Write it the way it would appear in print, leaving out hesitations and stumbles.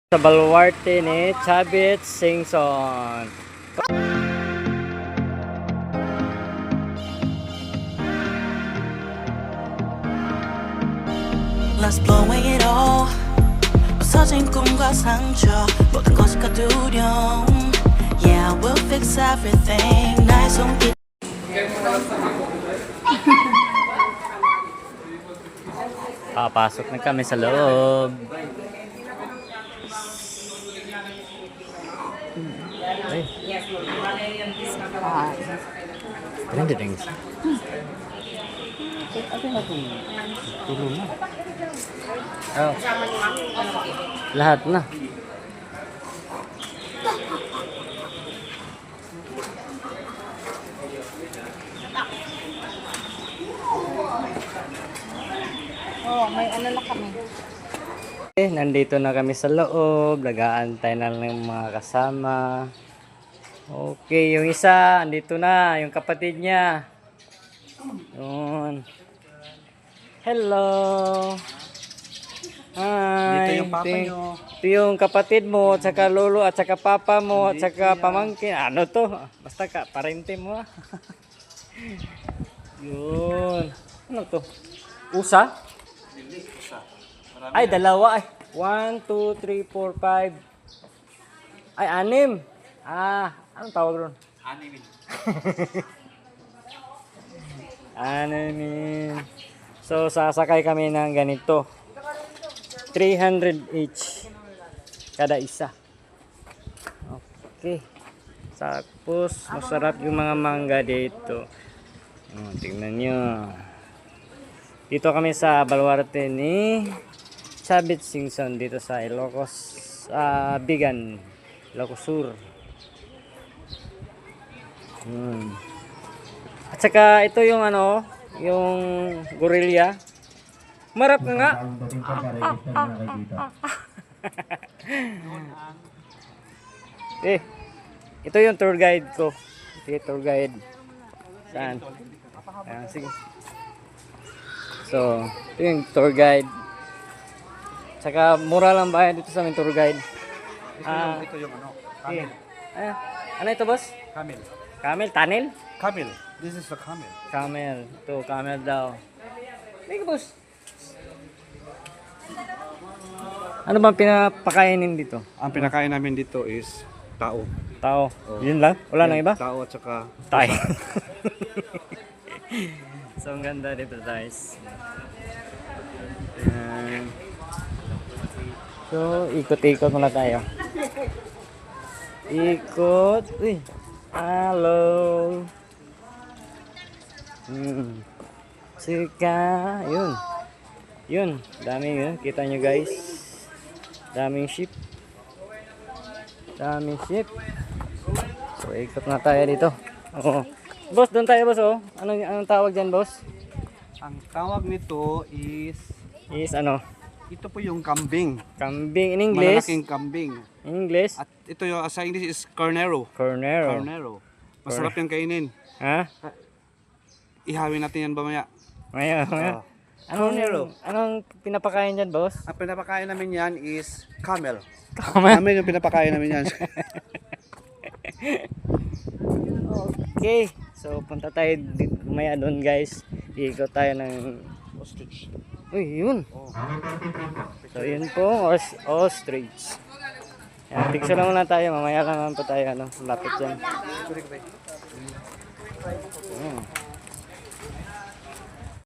Sa baluarte ni Chavit Singson. Let's blow away it all. 부서진 꿈과 상처 모든 것이 두려움. Yeah, we'll fix everything. 나의 손길. Papasok na kami sa loob. Ay. Ganda din. Tulong na. Oh. Lahat na. Oh, may ano na kami. Nandito na kami sa loob. Nag-aantay na lang ng mga kasama. Okay, yung isa, andito na. Yung kapatid niya. Yun. Hello. Hi. Dito yung papa nyo. Ito yung kapatid mo, at saka lolo, at saka papa mo, at saka pamangkin. Ano to? Basta ka, parente mo. Yun. Ano to? Usa? Ay, dalawa ay. 1, 2, 3, 4, 5. Ay, 6. Anong tawag ron? Animin. Animin. So, sasakay kami ng ganito. 300 each. Kada isa. Okay. Tapos, masarap yung mga mangga dito. Tingnan nyo. Dito kami sa baluarte ni Chavit Singson dito sa Ilocos, Bigan, Ilocos Sur. At saka ito yung ano, yung gorilla. Marap ka nga. Ito yung tour guide ko. Ito yung tour guide. Saan? Ayan, sige. So, ito yung tour guide. Tsaka mura lang bayad dito sa aming tour guide. Ito yung ano, camel. Ano ito, boss? Camel. Camel? Tunnel? Camel. This is the camel. Camel. Ito, camel daw. Sige, boss. Ano bang pinapakainin dito? Ang pinakain namin dito is tao. Tao. Yun lang? Wala nang iba? Tao at saka Tay. So, ang ganda dito, guys. Ayan. So, ikot-ikot muna tayo. Ikot. Uy. Hello. Sika. Yun. Yun. Daming yun. Kita nyo, guys. Daming sheep. Daming sheep. So, ikot na tayo dito. Oo. Boss, doon tayo, boss, oh. Anong tawag dyan, boss? ang tawag nito is Is ano? ito po yung kambing. Kambing in English. Malalaking kambing. In English? At ito yung sa English is cornero. Cornero. Cornero. Masarap yung kainin. Ha? Ihawin natin yan mamaya. Maya. Oh. Cornero. Anong pinapakain dyan, boss? Ang pinapakain namin yan is camel. Camel. Camel yung pinapakain namin yan. Okay. So, punta tayo maya doon, guys. Ikot tayo ng... Ostrich. Uy, yun. Oh. So, yun po. Ostrich. Yan, picture lang muna tayo. Mamaya lang naman po tayo. Lapit yan.